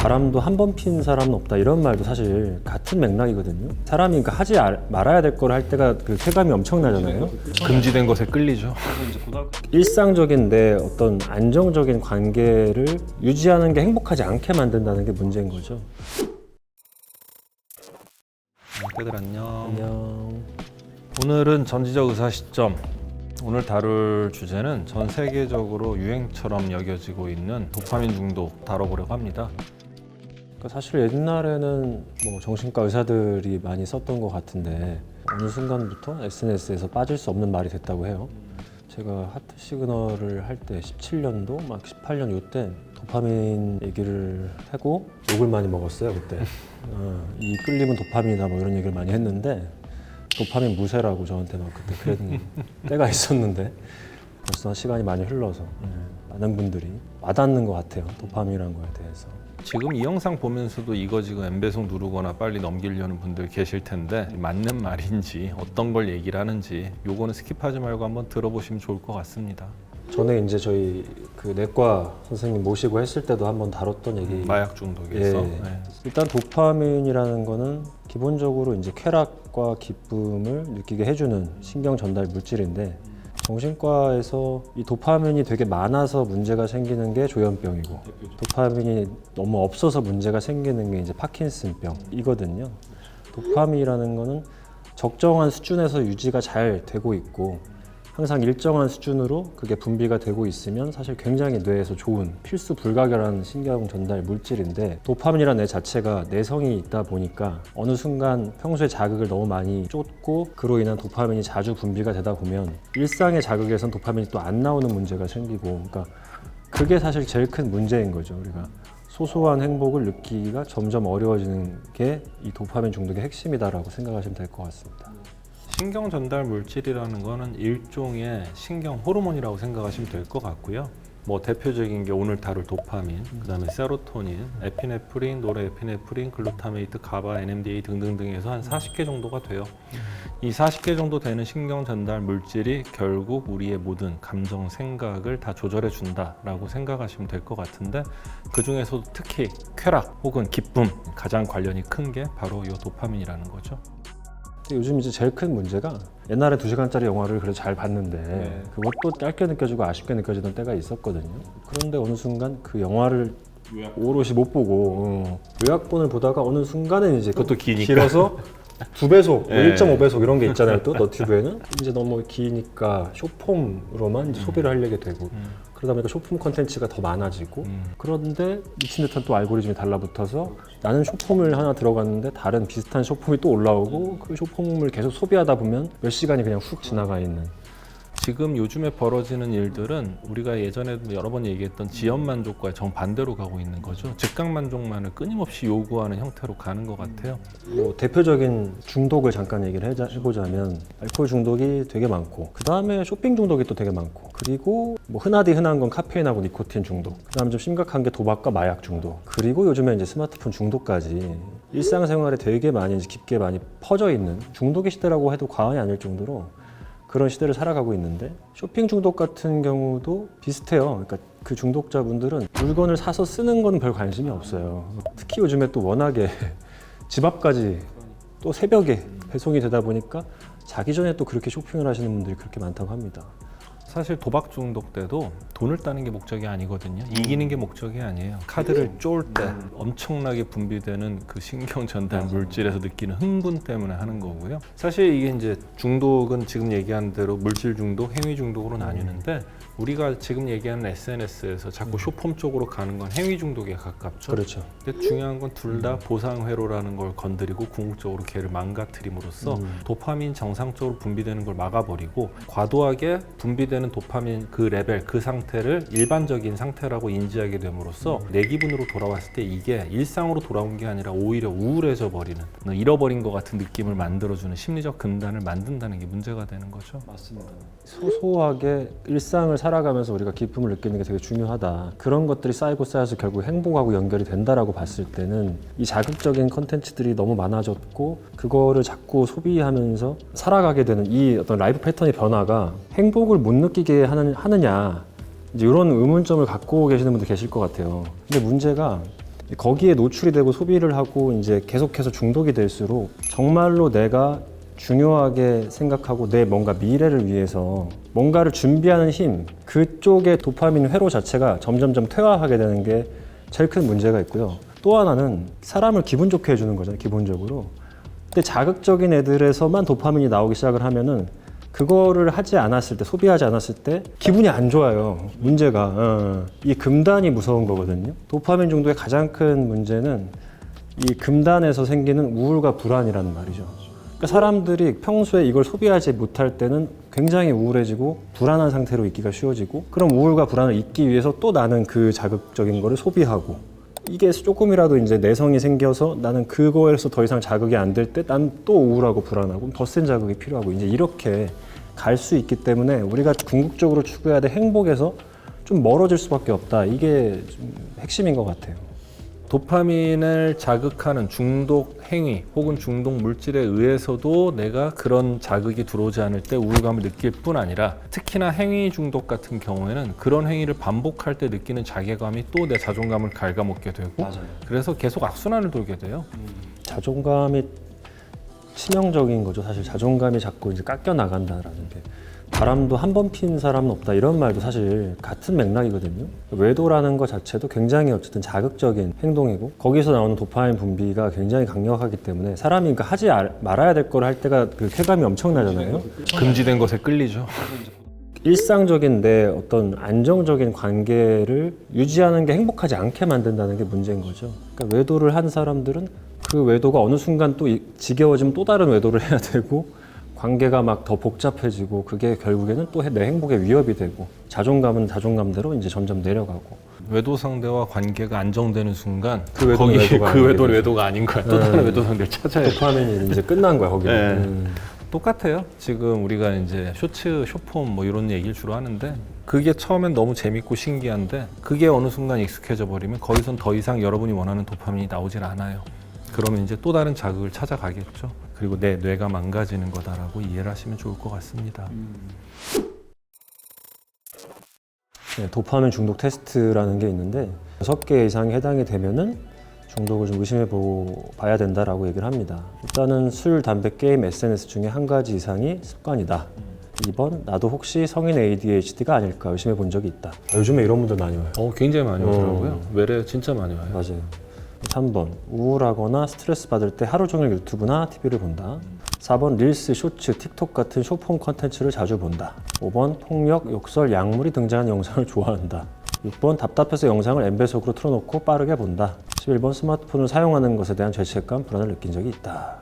바람도 한 번 핀 사람은 없다 이런 말도 사실 같은 맥락이거든요. 사람이 그러니까 하지 말아야 될 걸 할 때가 그 쾌감이 엄청나잖아요. 금지된 것에 끌리죠. 일상적인 내 어떤 안정적인 관계를 유지하는 게 행복하지 않게 만든다는 게 문제인 거죠. 그들 안녕. 안녕. 오늘은 전지적 의사 시점. 오늘 다룰 주제는 전 세계적으로 유행처럼 여겨지고 있는 도파민 중독 다뤄보려고 합니다. 그러니까 사실 옛날에는 뭐 정신과 의사들이 많이 썼던 것 같은데 어느 순간부터 SNS에서 빠질 수 없는 말이 됐다고 해요. 제가 하트 시그널을 할 때 17년도 막 18년 요때 도파민 얘기를 하고 욕을 많이 먹었어요 그때. 이 끌림은 도파민이다 뭐 이런 얘기를 많이 했는데 도파민 무쇠라고 저한테 막 그때 그랬는 때가 있었는데 벌써 시간이 많이 흘러서 많은 분들이 와닿는 것 같아요 도파민이라는 거에 대해서. 지금 이 영상 보면서도 이거 지금 엠배송 누르거나 빨리 넘기려는 분들 계실 텐데 맞는 말인지 어떤 걸 얘기를 하는지 요거는 스킵하지 말고 한번 들어보시면 좋을 것 같습니다. 전에 이제 저희 그 내과 선생님 모시고 했을 때도 한번 다뤘던 얘기. 마약 중독에서. 예. 일단 도파민이라는 거는 기본적으로 이제 쾌락과 기쁨을 느끼게 해주는 신경 전달 물질인데 정신과에서 이 도파민이 되게 많아서 문제가 생기는 게 조현병이고 도파민이 너무 없어서 문제가 생기는 게 이제 파킨슨병이거든요. 도파민이라는 거는 적정한 수준에서 유지가 잘 되고 있고 항상 일정한 수준으로 그게 분비가 되고 있으면 사실 굉장히 뇌에서 좋은 필수 불가결한 신경 전달 물질인데 도파민이라는 애 자체가 내성이 있다 보니까 어느 순간 평소에 자극을 너무 많이 쫓고 그로 인한 도파민이 자주 분비가 되다 보면 일상의 자극에선 도파민이 또 안 나오는 문제가 생기고 그러니까 그게 사실 제일 큰 문제인 거죠. 우리가 소소한 행복을 느끼기가 점점 어려워지는 게 이 도파민 중독의 핵심이다라고 생각하시면 될 것 같습니다. 신경 전달 물질이라는 거는 일종의 신경 호르몬이라고 생각하시면 될 것 같고요. 뭐 대표적인 게 오늘 다룰 도파민, 그다음에 세로토닌, 에피네프린, 노르에피네프린, 글루타메이트, 가바, NMDA 등등등에서 한 40개 정도가 돼요. 이 40개 정도 되는 신경 전달 물질이 결국 우리의 모든 감정, 생각을 다 조절해 준다라고 생각하시면 될 것 같은데 그 중에서도 특히 쾌락 혹은 기쁨 가장 관련이 큰 게 바로 이 도파민이라는 거죠. 요즘 이제 제일 큰 문제가 옛날에 2시간짜리 영화를 그래도 잘 봤는데 그것도 짧게 느껴지고 아쉽게 느껴지던 때가 있었거든요. 그런데 어느 순간 그 영화를 오롯이 못 보고 요약본을 보다가 어느 순간에 이제 그것도 기니까. 길어서 2배속, 예. 1.5배속 이런 게 있잖아요. 또 너튜브에는 이제 너무 기니까 숏폼으로만 이제 소비를 하려게 되고 그러다 보니까 숏폼 컨텐츠가 더 많아지고 그런데 미친 듯한 또 알고리즘이 달라붙어서 나는 숏폼을 하나 들어갔는데 다른 비슷한 숏폼이 또 올라오고 그 숏폼을 계속 소비하다 보면 몇 시간이 그냥 훅 지나가 있는. 지금 요즘에 벌어지는 일들은 우리가 예전에도 여러 번 얘기했던 지연 만족과 정반대로 가고 있는 거죠. 즉각 만족만을 끊임없이 요구하는 형태로 가는 것 같아요. 뭐 대표적인 중독을 잠깐 얘기를 해보자면 알코올 중독이 되게 많고 그 다음에 쇼핑 중독이 또 되게 많고 그리고 뭐 흔하디 흔한 건 카페인하고 니코틴 중독 그 다음에 좀 심각한 게 도박과 마약 중독 그리고 요즘에 이제 스마트폰 중독까지 일상생활에 되게 많이 깊게 많이 퍼져 있는 중독의 시대라고 해도 과언이 아닐 정도로 그런 시대를 살아가고 있는데 쇼핑 중독 같은 경우도 비슷해요. 그러니까 그 중독자분들은 물건을 사서 쓰는 건 별 관심이 없어요. 특히 요즘에 또 워낙에 집 앞까지 또 새벽에 배송이 되다 보니까 자기 전에 또 그렇게 쇼핑을 하시는 분들이 그렇게 많다고 합니다. 사실 도박 중독 때도 돈을 따는 게 목적이 아니거든요. 이기는 게 목적이 아니에요. 카드를 쫄 때 엄청나게 분비되는 그 신경 전달 물질에서 느끼는 흥분 때문에 하는 거고요. 사실 이게 이제 중독은 지금 얘기한 대로 물질 중독, 행위 중독으로 나뉘는데 우리가 지금 얘기하는 SNS에서 자꾸 쇼폼 쪽으로 가는 건 행위 중독에 가깝죠. 그렇죠. 근데 중요한 건 둘 다 보상회로라는 걸 건드리고 궁극적으로 걔를 망가뜨림으로써 도파민 정상적으로 분비되는 걸 막아버리고 과도하게 분비되는 도파민 그 레벨, 그 상태를 일반적인 상태라고 인지하게 됨으로써 내 기분으로 돌아왔을 때 이게 일상으로 돌아온 게 아니라 오히려 우울해져 버리는 잃어버린 것 같은 느낌을 만들어주는 심리적 근단을 만든다는 게 문제가 되는 거죠. 맞습니다. 소소하게 일상을 살아가면서 우리가 기쁨을 느끼는 게 되게 중요하다. 그런 것들이 쌓이고 쌓여서 결국 행복하고 연결이 된다라고 봤을 때는 이 자극적인 컨텐츠들이 너무 많아졌고 그거를 자꾸 소비하면서 살아가게 되는 이 어떤 라이프 패턴의 변화가 행복을 못 느끼게 하느냐 이제 이런 의문점을 갖고 계시는 분들 계실 것 같아요. 근데 문제가 거기에 노출이 되고 소비를 하고 이제 계속해서 중독이 될수록 정말로 내가 중요하게 생각하고 내 뭔가 미래를 위해서 뭔가를 준비하는 힘, 그쪽의 도파민 회로 자체가 점점점 퇴화하게 되는 게 제일 큰 문제가 있고요. 또 하나는 사람을 기분 좋게 해주는 거잖아요, 기본적으로. 근데 자극적인 애들에서만 도파민이 나오기 시작을 하면은 그거를 하지 않았을 때, 소비하지 않았을 때 기분이 안 좋아요. 문제가 이 금단이 무서운 거거든요. 도파민 중독의 가장 큰 문제는 이 금단에서 생기는 우울과 불안이라는 말이죠. 그러니까 사람들이 평소에 이걸 소비하지 못할 때는 굉장히 우울해지고 불안한 상태로 있기가 쉬워지고, 그럼 우울과 불안을 잊기 위해서 또 나는 그 자극적인 거를 소비하고, 이게 조금이라도 이제 내성이 생겨서 나는 그거에서 더 이상 자극이 안 될 때 난 또 우울하고 불안하고 더 센 자극이 필요하고, 이제 이렇게 갈 수 있기 때문에 우리가 궁극적으로 추구해야 될 행복에서 좀 멀어질 수밖에 없다. 이게 좀 핵심인 것 같아요. 도파민을 자극하는 중독 행위 혹은 중독 물질에 의해서도 내가 그런 자극이 들어오지 않을 때 우울감을 느낄 뿐 아니라, 특히나 행위 중독 같은 경우에는 그런 행위를 반복할 때 느끼는 자괴감이 또 내 자존감을 갉아먹게 되고, 맞아요. 그래서 계속 악순환을 돌게 돼요. 자존감이 치명적인 거죠. 사실 자존감이 자꾸 이제 깎여 나간다라는 게. 바람도 한 번 핀 사람은 없다, 이런 말도 사실 같은 맥락이거든요. 외도라는 것 자체도 굉장히 어쨌든 자극적인 행동이고, 거기서 나오는 도파민 분비가 굉장히 강력하기 때문에 사람이 그러니까 하지 말아야 될 걸 할 때가 그 쾌감이 엄청나잖아요. 금지된 것에 끌리죠. 일상적인 내 어떤 안정적인 관계를 유지하는 게 행복하지 않게 만든다는 게 문제인 거죠. 그러니까 외도를 한 사람들은 그 외도가 어느 순간 또 지겨워지면 또 다른 외도를 해야 되고, 관계가 막 더 복잡해지고, 그게 결국에는 또 내 행복에 위협이 되고, 자존감은 자존감대로 이제 점점 내려가고. 외도 상대와 관계가 안정되는 순간 그 외도는 외도가 그 아니게 외도는 되죠. 외도가 아닌 거야. 또 다른 외도 상대를 찾아야 돼. 도파민이 이제 끝난 거야, 거기는. 네. 똑같아요. 지금 우리가 이제 쇼츠, 숏폼 뭐 이런 얘기를 주로 하는데, 그게 처음엔 너무 재밌고 신기한데 그게 어느 순간 익숙해져 버리면 거기선 더 이상 여러분이 원하는 도파민이 나오질 않아요. 그러면 이제 또 다른 자극을 찾아가겠죠. 그리고 내 뇌가 망가지는 거다라고 이해를 하시면 좋을 것 같습니다. 네, 도파민 중독 테스트라는 게 있는데 6개 이상이 해당이 되면은 중독을 좀 의심해 봐야 된다라고 얘기를 합니다. 일단은 술, 담배, 게임, SNS 중에 한 가지 이상이 습관이다. 2번, 나도 혹시 성인 ADHD가 아닐까 의심해 본 적이 있다. 요즘에 이런 분들 많이 와요. 굉장히 많이 오더라고요. 외래 진짜 많이 와요. 맞아요. 3번, 우울하거나 스트레스 받을 때 하루 종일 유튜브나 TV를 본다. 4번, 릴스, 쇼츠, 틱톡 같은 숏폼 컨텐츠를 자주 본다. 5번, 폭력, 욕설, 약물이 등장하는 영상을 좋아한다. 6번, 답답해서 영상을 엠베속으로 틀어놓고 빠르게 본다. 11번, 스마트폰을 사용하는 것에 대한 죄책감, 불안을 느낀 적이 있다.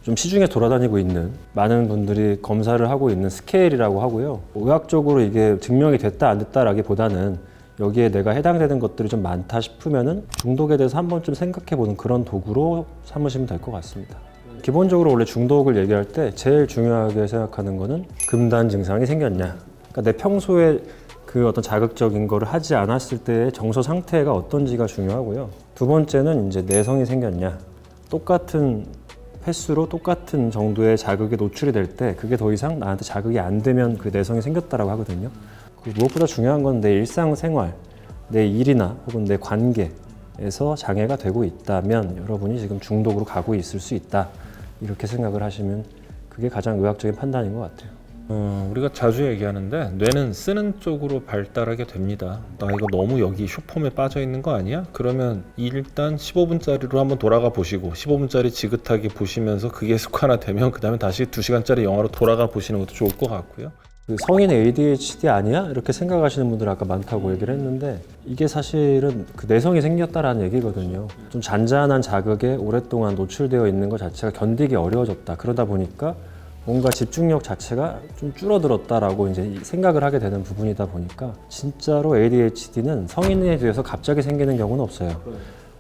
좀 시중에 돌아다니고 있는 많은 분들이 검사를 하고 있는 스케일이라고 하고요. 의학적으로 이게 증명이 됐다 안 됐다라기보다는 여기에 내가 해당되는 것들이 좀 많다 싶으면은 중독에 대해서 한 번쯤 생각해보는 그런 도구로 삼으시면 될 것 같습니다. 기본적으로 원래 중독을 얘기할 때 제일 중요하게 생각하는 거는 금단 증상이 생겼냐. 그러니까 내 평소에 그 어떤 자극적인 거를 하지 않았을 때의 정서 상태가 어떤지가 중요하고요. 두 번째는 이제 내성이 생겼냐. 똑같은 횟수로 똑같은 정도의 자극에 노출이 될 때 그게 더 이상 나한테 자극이 안 되면 그 내성이 생겼다라고 하거든요. 무엇보다 중요한 건 내 일상생활, 내 일이나 혹은 내 관계에서 장애가 되고 있다면 여러분이 지금 중독으로 가고 있을 수 있다. 이렇게 생각을 하시면 그게 가장 의학적인 판단인 것 같아요. 우리가 자주 얘기하는데 뇌는 쓰는 쪽으로 발달하게 됩니다. 나 이거 너무 여기 숏폼에 빠져 있는 거 아니야? 그러면 일단 15분짜리로 한번 돌아가 보시고 15분짜리 지긋하게 보시면서 그게 습관화되면 그 다음에 다시 2시간짜리 영화로 돌아가 보시는 것도 좋을 것 같고요. 그 성인 ADHD 아니야? 이렇게 생각하시는 분들 아까 많다고 얘기를 했는데 이게 사실은 그 내성이 생겼다라는 얘기거든요. 좀 잔잔한 자극에 오랫동안 노출되어 있는 것 자체가 견디기 어려워졌다. 그러다 보니까 뭔가 집중력 자체가 좀 줄어들었다라고 이제 생각을 하게 되는 부분이다 보니까 진짜로 ADHD는 성인에 대해서 갑자기 생기는 경우는 없어요.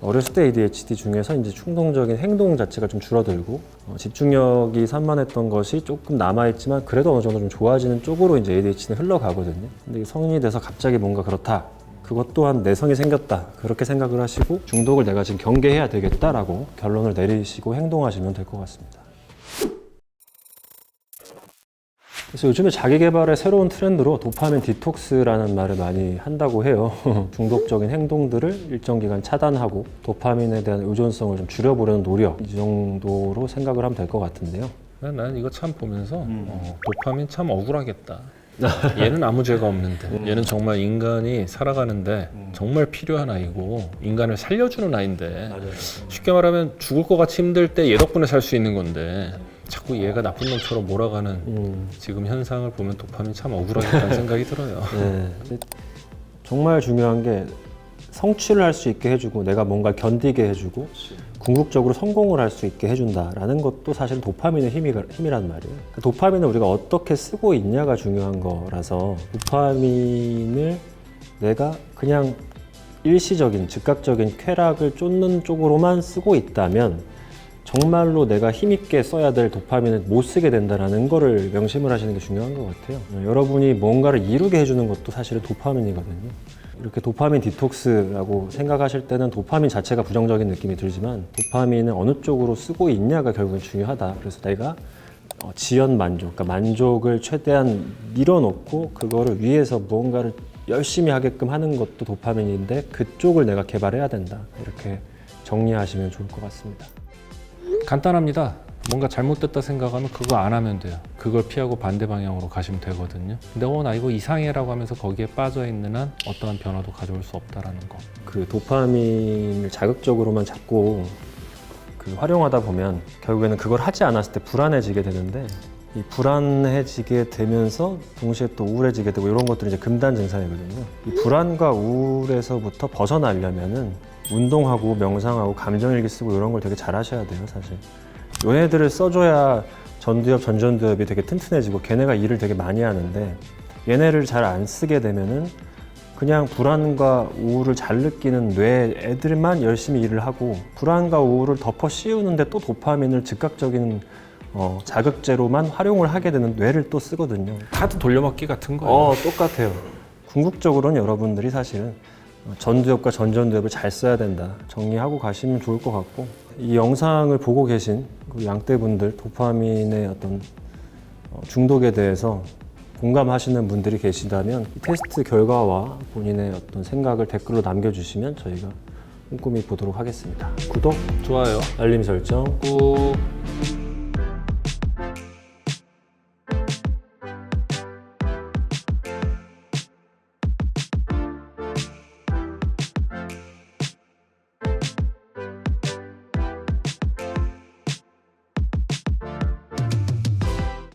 어렸을 때 ADHD 중에서 이제 충동적인 행동 자체가 좀 줄어들고 집중력이 산만했던 것이 조금 남아있지만 그래도 어느 정도 좀 좋아지는 쪽으로 이제 ADHD는 흘러가거든요. 근데 성인이 돼서 갑자기 뭔가 그렇다. 그것 또한 내성이 생겼다. 그렇게 생각을 하시고 중독을 내가 지금 경계해야 되겠다라고 결론을 내리시고 행동하시면 될 것 같습니다. 그래서 요즘에 자기 개발의 새로운 트렌드로 도파민 디톡스라는 말을 많이 한다고 해요. 중독적인 행동들을 일정 기간 차단하고 도파민에 대한 의존성을 좀 줄여보려는 노력, 이 정도로 생각을 하면 될 것 같은데요. 난 이거 참 보면서 도파민 참 억울하겠다. 얘는 아무 죄가 없는데 얘는 정말 인간이 살아가는데 정말 필요한 아이고 인간을 살려주는 아이인데 쉽게 말하면 죽을 것 같이 힘들 때 얘 덕분에 살 수 있는 건데 자꾸 얘가 나쁜 놈처럼 몰아가는 지금 현상을 보면 도파민 참 억울하겠다는 생각이 들어요. 네. 정말 중요한 게 성취를 할 수 있게 해주고 내가 뭔가 견디게 해주고 궁극적으로 성공을 할 수 있게 해준다라는 것도 사실 도파민의 힘이란 말이에요. 도파민을 우리가 어떻게 쓰고 있냐가 중요한 거라서 도파민을 내가 그냥 일시적인 즉각적인 쾌락을 쫓는 쪽으로만 쓰고 있다면 정말로 내가 힘있게 써야 될 도파민을 못 쓰게 된다는 거를 명심을 하시는 게 중요한 것 같아요. 여러분이 뭔가를 이루게 해주는 것도 사실은 도파민이거든요. 이렇게 도파민 디톡스라고 생각하실 때는 도파민 자체가 부정적인 느낌이 들지만 도파민을 어느 쪽으로 쓰고 있냐가 결국은 중요하다. 그래서 내가 지연 만족, 그러니까 만족을 최대한 밀어놓고 그거를 위해서 무언가를 열심히 하게끔 하는 것도 도파민인데 그쪽을 내가 개발해야 된다. 이렇게 정리하시면 좋을 것 같습니다. 간단합니다. 뭔가 잘못됐다 생각하면 그거 안 하면 돼요. 그걸 피하고 반대 방향으로 가시면 되거든요. 근데 나 이거 이상해라고 하면서 거기에 빠져 있는 한 어떠한 변화도 가져올 수 없다라는 거. 그 도파민을 자극적으로만 자꾸 활용하다 보면 결국에는 그걸 하지 않았을 때 불안해지게 되는데 이 불안해지게 되면서 동시에 또 우울해지게 되고 이런 것들이 이제 금단 증상이거든요. 이 불안과 우울에서부터 벗어나려면은 운동하고 명상하고 감정일기 쓰고 이런 걸 되게 잘 하셔야 돼요, 사실. 얘네들을 써줘야 전두엽, 전전두엽이 되게 튼튼해지고 걔네가 일을 되게 많이 하는데 얘네를 잘 안 쓰게 되면은 그냥 불안과 우울을 잘 느끼는 뇌 애들만 열심히 일을 하고 불안과 우울을 덮어 씌우는데 또 도파민을 즉각적인 자극제로만 활용을 하게 되는 뇌를 또 쓰거든요. 카드 돌려막기 같은 거예요. 똑같아요. 궁극적으로는 여러분들이 사실은 전두엽과 전전두엽을 잘 써야 된다. 정리하고 가시면 좋을 것 같고 이 영상을 보고 계신 양떼분들 도파민의 어떤 중독에 대해서 공감하시는 분들이 계시다면 이 테스트 결과와 본인의 어떤 생각을 댓글로 남겨주시면 저희가 꼼꼼히 보도록 하겠습니다. 구독, 좋아요. 알림 설정 꾹.